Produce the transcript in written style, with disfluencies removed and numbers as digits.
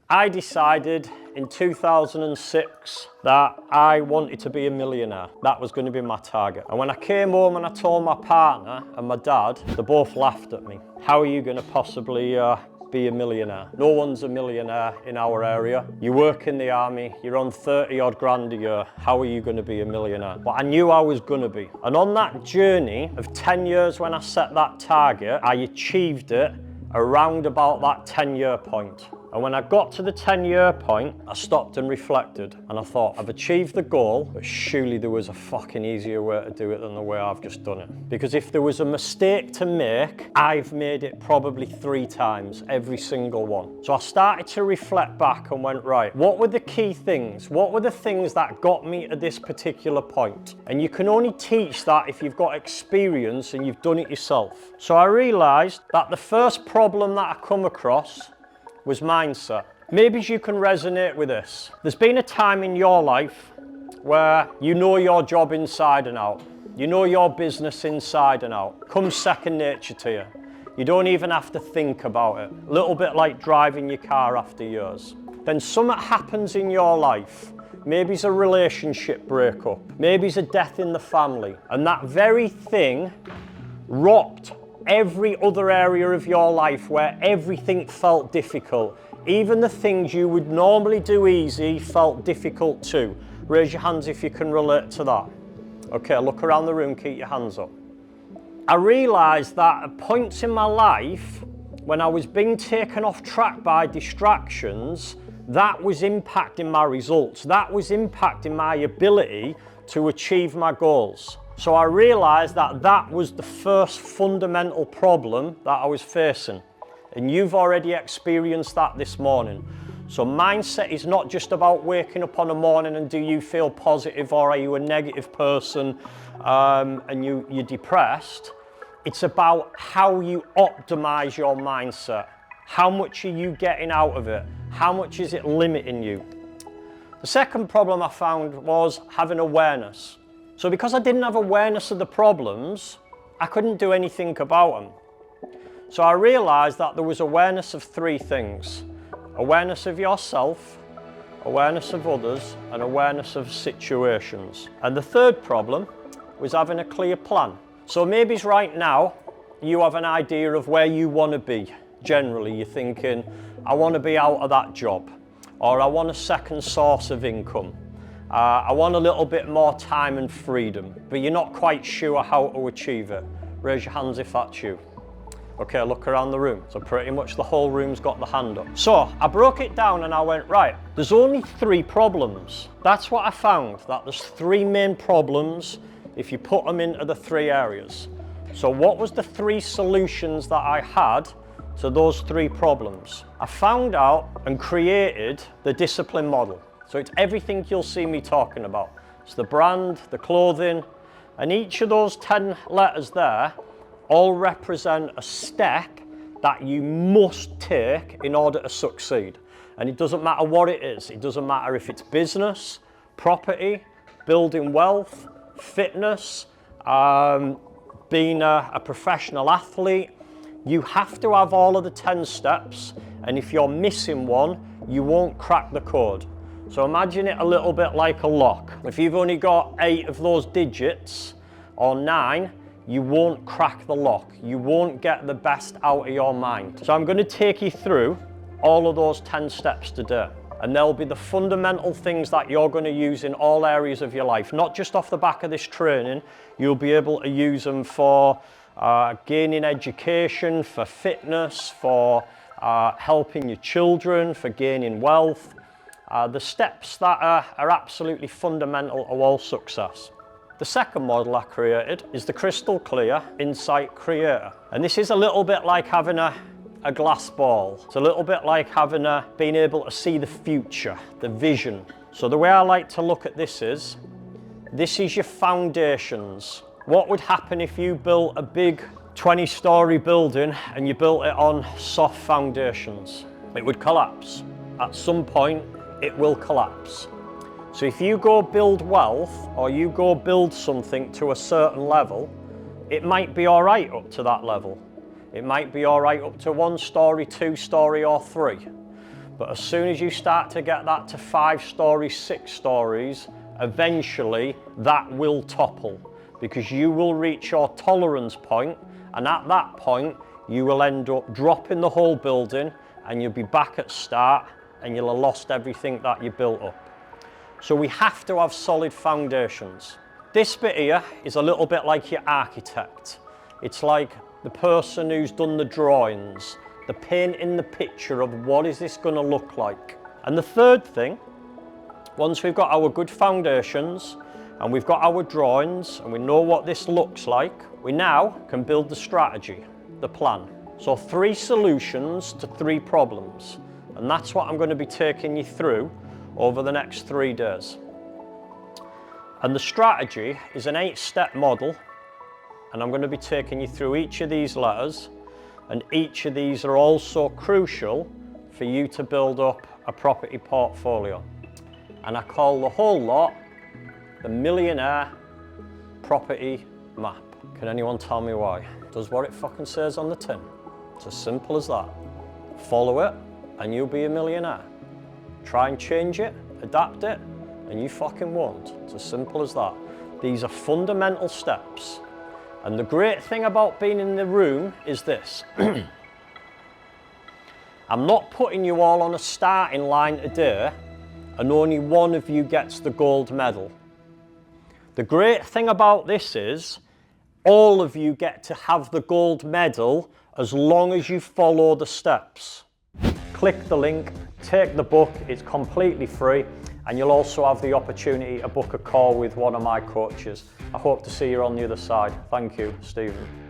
I decided in 2006 that I wanted to be a millionaire. That was going to be my target. And when I came home and I told my partner and my dad, they both laughed at me. How are you going to possibly be a millionaire? No one's a millionaire in our area. You work in the army, you're on 30 odd grand a year. How are you going to be a millionaire? But I knew I was going to be. And on that journey of 10 years when I set that target, I achieved it around about that 10-year point. And when I got to the 10-year point, I stopped and reflected. And I thought, I've achieved the goal, but surely there was a fucking easier way to do it than the way I've just done it. Because if there was a mistake to make, I've made it probably 3 times, every single one. So I started to reflect back and went, right, what were the key things? What were the things that got me to this particular point? And you can only teach that if you've got experience and you've done it yourself. So I realized that the first problem that I come across was mindset. Maybe you can resonate with this. There's been a time in your life where you know your job inside and out. You know your business inside and out. Comes second nature to you. You don't even have to think about it. A little bit like driving your car after years. Then something happens in your life. Maybe it's a relationship breakup. Maybe it's a death in the family. And that very thing rocked every other area of your life where everything felt difficult. Even the things you would normally do easy felt difficult too. Raise your hands if you can relate to that. Okay, look around the room, keep your hands up. I realised that at points in my life, when I was being taken off track by distractions, that was impacting my results. That was impacting my ability to achieve my goals. So I realised that that was the first fundamental problem that I was facing. And you've already experienced that this morning. So mindset is not just about waking up on a morning and do you feel positive or are you a negative person and you're depressed. It's about how you optimise your mindset. How much are you getting out of it? How much is it limiting you? The second problem I found was having awareness. So because I didn't have awareness of the problems, I couldn't do anything about them. So I realised that there was awareness of 3 things. Awareness of yourself, awareness of others, and awareness of situations. And the third problem was having a clear plan. So maybe right now, you have an idea of where you want to be. Generally, you're thinking, I want to be out of that job, or I want a second source of income. I want a little bit more time and freedom, but you're not quite sure how to achieve it. Raise your hands if that's you. Okay, look around the room. So pretty much the whole room's got the hand up. So I broke it down and I went, right, there's only 3 problems. That's what I found, that there's 3 main problems if you put them into the 3 areas. So what was the 3 solutions that I had to those 3 problems? I found out and created the discipline model. So it's everything you'll see me talking about. It's the brand, the clothing, and each of those 10 letters there all represent a step that you must take in order to succeed. And it doesn't matter what it is. It doesn't matter if it's business, property, building wealth, fitness, being a professional athlete. You have to have all of the 10 steps, and if you're missing one, you won't crack the code. So imagine it a little bit like a lock. If you've only got 8 of those digits, or 9, you won't crack the lock. You won't get the best out of your mind. So I'm going to take you through all of those 10 steps today. And they'll be the fundamental things that you're going to use in all areas of your life. Not just off the back of this training, you'll be able to use them for gaining education, for fitness, for helping your children, for gaining wealth. The steps that are absolutely fundamental to all success. The second model I created is the Crystal Clear Insight Creator. And this is a little bit like having a glass ball. It's a little bit like being able to see the future, the vision. So the way I like to look at this is your foundations. What would happen if you built a big 20-story building and you built it on soft foundations? It would collapse. At some point, it will collapse. So if you go build wealth or you go build something to a certain level, it might be all right up to that level. It might be all right up to 1 story, 2 story, or 3. But as soon as you start to get that to 5 stories, 6 stories, eventually that will topple, because you will reach your tolerance point, and at that point you will end up dropping the whole building and you'll be back at start and you'll have lost everything that you built up. So we have to have solid foundations. This bit here is a little bit like your architect. It's like the person who's done the drawings, the painting the picture of what is this going to look like. And the third thing, once we've got our good foundations and we've got our drawings and we know what this looks like, we now can build the strategy, the plan. So 3 solutions to 3 problems. And that's what I'm going to be taking you through over the next 3 days. And the strategy is an 8-step model, and I'm going to be taking you through each of these letters, and each of these are also crucial for you to build up a property portfolio. And I call the whole lot the Millionaire Property Map. Can anyone tell me why? It does what it fucking says on the tin. It's as simple as that. Follow it and you'll be a millionaire. Try and change it, adapt it, and you fucking won't. It's as simple as that. These are fundamental steps. And the great thing about being in the room is this. I'm not putting you all on a starting line today and only one of you gets the gold medal. The great thing about this is all of you get to have the gold medal as long as you follow the steps. Click the link, take the book, it's completely free, and you'll also have the opportunity to book a call with one of my coaches. I hope to see you on the other side. Thank you, Stephen.